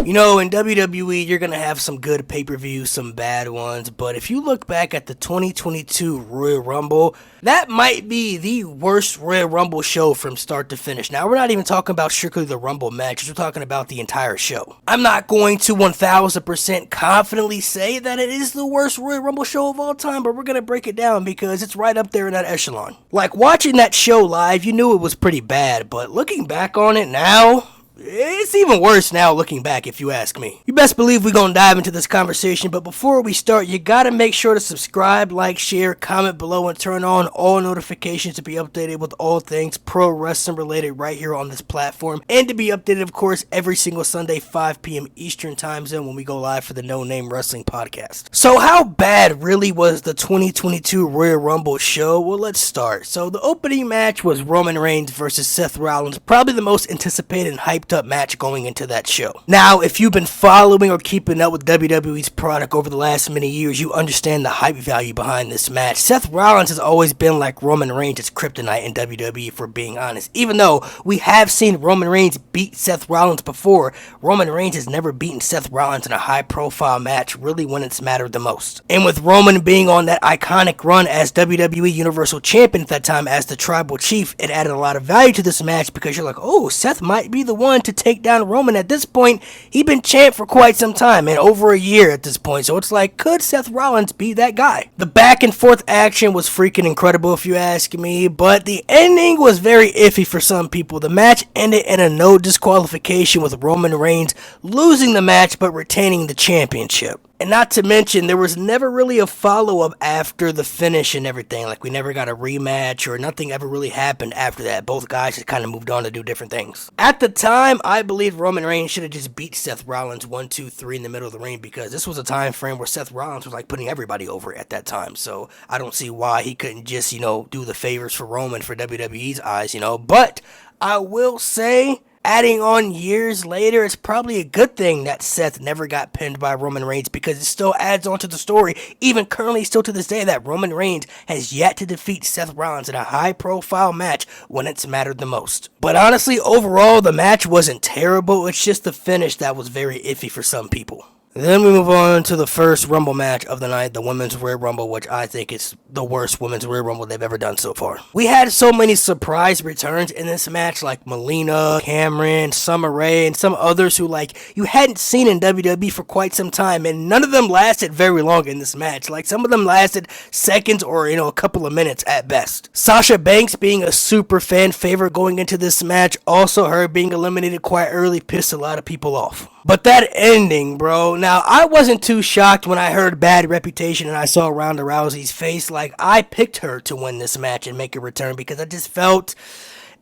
You know, in WWE, you're going to have some good pay-per-views, some bad ones, but if you look back at the 2022 Royal Rumble, that might be the worst Royal Rumble show from start to finish. Now, we're not even talking about strictly the Rumble matches, we're talking about the entire show. I'm not going to 1000% confidently say that it is the worst Royal Rumble show of all time, but we're going to break it down because it's right up there in that echelon. Like, watching that show live, you knew it was pretty bad, but looking back on it now, it's even worse now looking back, if you ask me. You best believe we're gonna dive into this conversation, but before we start, you gotta make sure to subscribe, like, share, comment below, and turn on all notifications to be updated with all things pro wrestling related right here on this platform, and to be updated, of course, every single Sunday, 5 p.m. Eastern Time Zone when we go live for the No Name Wrestling Podcast. So how bad really was the 2022 Royal Rumble show? Well, let's start. So the opening match was Roman Reigns versus Seth Rollins, probably the most anticipated and hyped up match going into that show. Now, if you've been following or keeping up with WWE's product over the last many years, you understand the hype value behind this match. Seth Rollins has always been like Roman Reigns' kryptonite in WWE, for being honest. Even though we have seen Roman Reigns beat Seth Rollins before, Roman Reigns has never beaten Seth Rollins in a high-profile match, really when it's mattered the most. And with Roman being on that iconic run as WWE Universal Champion at that time as the Tribal Chief, it added a lot of value to this match because you're like, oh, Seth might be the one to take down Roman. At this point, he'd been champ for quite some time, and over a year at this point, so it's like, could Seth Rollins be that guy? The back and forth action was freaking incredible if you ask me, but the ending was very iffy for some people. The match ended in a no disqualification with Roman Reigns losing the match but retaining the championship. And not to mention, there was never really a follow-up after the finish and everything. Like, we never got a rematch or nothing ever really happened after that. Both guys just kind of moved on to do different things. At the time, I believe Roman Reigns should have just beat Seth Rollins 1, 2, 3 in the middle of the ring because this was a time frame where Seth Rollins was like putting everybody over at that time. So I don't see why he couldn't just, do the favors for Roman for WWE's eyes, But I will say, adding on years later, it's probably a good thing that Seth never got pinned by Roman Reigns because it still adds on to the story, even currently still to this day, that Roman Reigns has yet to defeat Seth Rollins in a high-profile match when it's mattered the most. But honestly, overall, the match wasn't terrible. It's just the finish that was very iffy for some people. Then we move on to the first Rumble match of the night, the Women's Royal Rumble, which I think is the worst Women's Royal Rumble they've ever done so far. We had so many surprise returns in this match, like Melina, Cameron, Summer Rae, and some others who, you hadn't seen in WWE for quite some time, and none of them lasted very long in this match. Like, some of them lasted seconds or, a couple of minutes at best. Sasha Banks being a super fan favorite going into this match, also her being eliminated quite early pissed a lot of people off. But that ending, bro. Now, I wasn't too shocked when I heard bad reputation and I saw Ronda Rousey's face. Like, I picked her to win this match and make a return because I just felt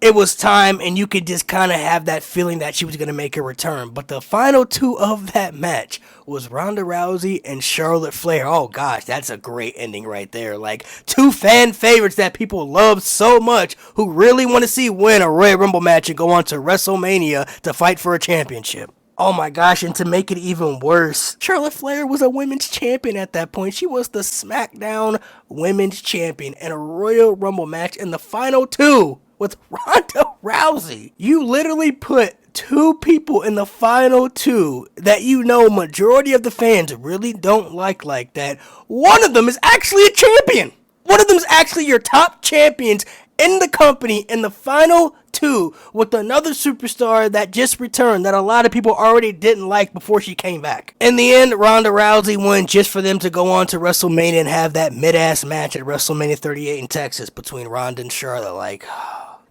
it was time and you could just kind of have that feeling that she was going to make a return. But the final two of that match was Ronda Rousey and Charlotte Flair. Oh gosh, that's a great ending right there. Like, two fan favorites that people love so much who really want to see win a Royal Rumble match and go on to WrestleMania to fight for a championship. Oh my gosh, and to make it even worse, Charlotte Flair was a women's champion at that point. She was the SmackDown Women's Champion in a Royal Rumble match in the final two with Ronda Rousey. You literally put two people in the final two that majority of the fans really don't like that. One of them is actually a champion. One of them is actually your top champions in the company in the final two with another superstar that just returned that a lot of people already didn't like before she came back. In the end, Ronda Rousey won just for them to go on to WrestleMania and have that mid-ass match at WrestleMania 38 in Texas between Ronda and Charlotte.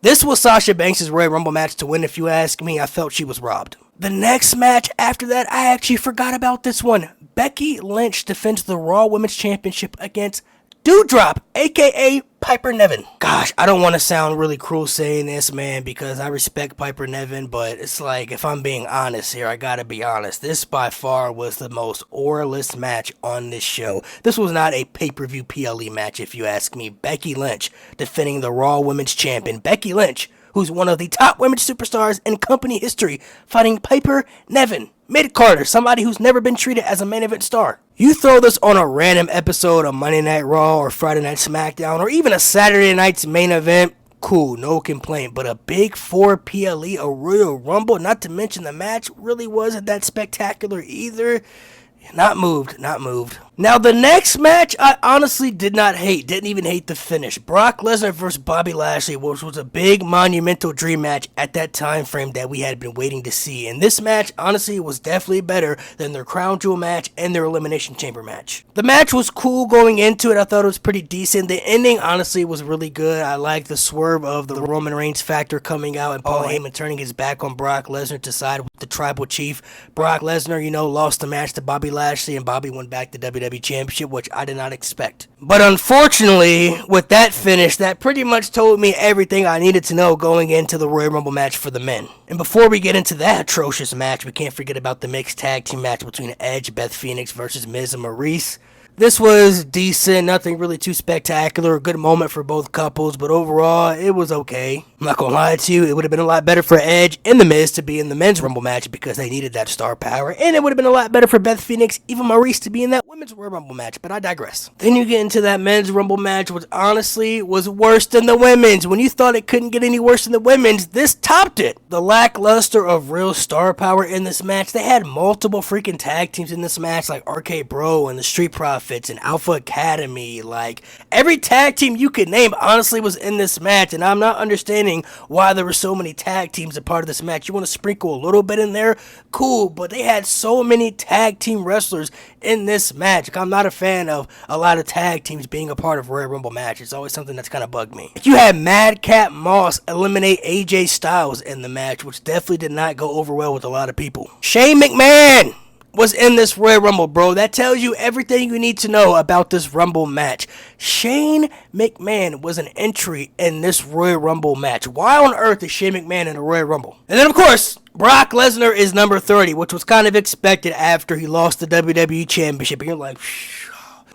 This was Sasha Banks' Royal Rumble match to win, if you ask me. I felt she was robbed. The next match after that, I actually forgot about this one. Becky Lynch defends the Raw Women's Championship against Doudrop, aka Piper Nevin. Gosh, I don't want to sound really cruel saying this, man, because I respect Piper Nevin, but it's like, if I'm being honest here, I gotta be honest. This by far was the most auraless match on this show. This was not a pay-per-view PLE match, if you ask me. Becky Lynch defending the Raw Women's Champion. Becky Lynch, who's one of the top women's superstars in company history, fighting Piper Nevin, mid-carder, somebody who's never been treated as a main event star. You throw this on a random episode of Monday Night Raw or Friday Night SmackDown or even a Saturday night's main event, cool, no complaint. But a big 4 PLE, a Royal Rumble, not to mention the match really wasn't that spectacular either. Not moved. Now, the next match, I honestly did not hate. Didn't even hate the finish. Brock Lesnar versus Bobby Lashley, which was a big, monumental dream match at that time frame that we had been waiting to see. And this match, honestly, was definitely better than their Crown Jewel match and their Elimination Chamber match. The match was cool going into it. I thought it was pretty decent. The ending, honestly, was really good. I liked the swerve of the Roman Reigns factor coming out and Paul Heyman turning his back on Brock Lesnar to side with the Tribal Chief. Brock Lesnar, lost the match to Bobby Lashley, and Bobby went back to WWE Championship, which I did not expect. But unfortunately, with that finish, that pretty much told me everything I needed to know going into the Royal Rumble match for the men. And before we get into that atrocious match, we can't forget about the mixed tag team match between Edge, Beth Phoenix versus Miz and Maurice. This was decent, nothing really too spectacular, a good moment for both couples, but overall, it was okay. I'm not gonna lie to you, it would have been a lot better for Edge and The Miz to be in the men's Rumble match because they needed that star power, and it would have been a lot better for Beth Phoenix, even Maurice, to be in that women's Royal Rumble match, but I digress. Then you get into that men's Rumble match, which honestly was worse than the women's. When you thought it couldn't get any worse than the women's, this topped it. The lackluster of real star power in this match, they had multiple freaking tag teams in this match, like RK Bro and the Street Profits and Alpha Academy. Like, every tag team you could name honestly was in this match, and I'm not understanding why there were so many tag teams a part of this match. You want to sprinkle a little bit in there? Cool, but they had so many tag team wrestlers in this match. Like, I'm not a fan of a lot of tag teams being a part of Royal Rumble match. It's always something that's kind of bugged me. You had Madcap Moss eliminate AJ Styles in the match, which definitely did not go over well with a lot of people. Shane McMahon was in this Royal Rumble, bro. That tells you everything you need to know about this Rumble match. Shane McMahon was an entry in this Royal Rumble match. Why on earth is Shane McMahon in a Royal Rumble? And then, of course, Brock Lesnar is number 30, which was kind of expected after he lost the WWE Championship. And you're like,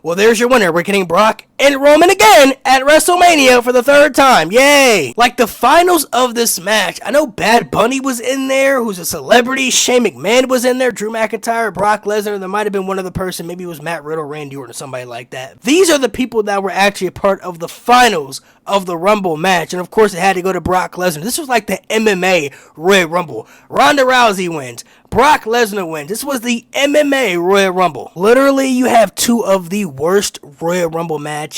well, there's your winner. We're getting Brock and Roman again at WrestleMania for the third time. Yay! Like, the finals of this match, I know Bad Bunny was in there, who's a celebrity. Shane McMahon was in there. Drew McIntyre, Brock Lesnar. There might have been one other person. Maybe it was Matt Riddle, Randy Orton, or somebody like that. These are the people that were actually a part of the finals of the Rumble match. And, of course, it had to go to Brock Lesnar. This was like the MMA Royal Rumble. Ronda Rousey wins. Brock Lesnar wins. This was the MMA Royal Rumble. Literally, you have two of the worst Royal Rumble matches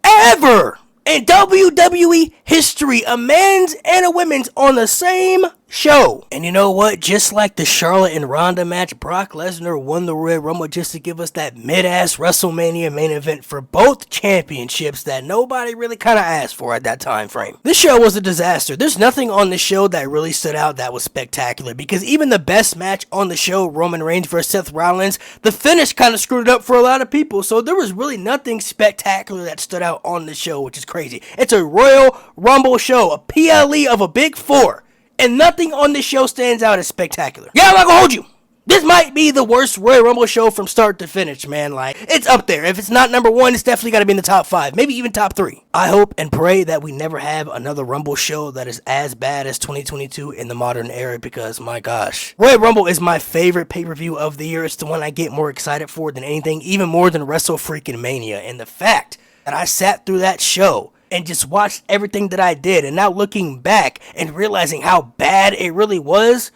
ever in WWE history. A men's and a women's on the same show. And you know what? Just like the Charlotte and Ronda match, Brock Lesnar won the Royal Rumble just to give us that mid-ass WrestleMania main event for both championships that nobody really kind of asked for at that time frame. This show was a disaster. There's nothing on the show that really stood out that was spectacular, because even the best match on the show, Roman Reigns versus Seth Rollins, the finish kind of screwed it up for a lot of people. So there was really nothing spectacular that stood out on the show, which is crazy. It's a Royal Rumble show, a PLE of a big four. And nothing on this show stands out as spectacular. Yeah, I'm not gonna hold you. This might be the worst Royal Rumble show from start to finish, man. Like, it's up there. If it's not number one, it's definitely got to be in the top 5. Maybe even top 3. I hope and pray that we never have another Rumble show that is as bad as 2022 in the modern era, because, my gosh. Royal Rumble is my favorite pay-per-view of the year. It's the one I get more excited for than anything, even more than Wrestle Freaking Mania. And the fact that I sat through that show and just watched everything that I did, and now looking back and realizing how bad it really was,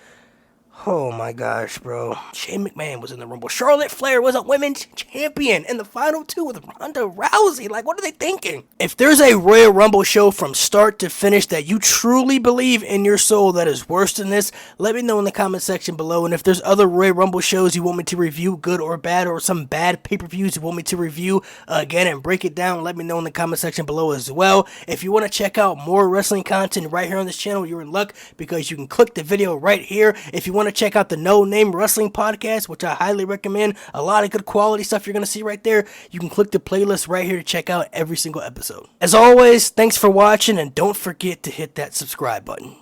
oh my gosh, bro. Shane McMahon was in the Rumble. Charlotte Flair was a women's champion in the final 2 with Ronda Rousey. Like, what are they thinking? If there's a Royal Rumble show from start to finish that you truly believe in your soul that is worse than this, let me know in the comment section below. And if there's other Royal Rumble shows you want me to review, good or bad, or some bad pay-per-views you want me to review again and break it down, let me know in the comment section below as well. If you want to check out more wrestling content right here on this channel, you're in luck, because you can click the video right here. If you want to check out the No Name Wrestling Podcast, which I highly recommend, a lot of good quality stuff you're going to see right there. You can click the playlist right here to check out every single episode. As always, thanks for watching, and don't forget to hit that subscribe button.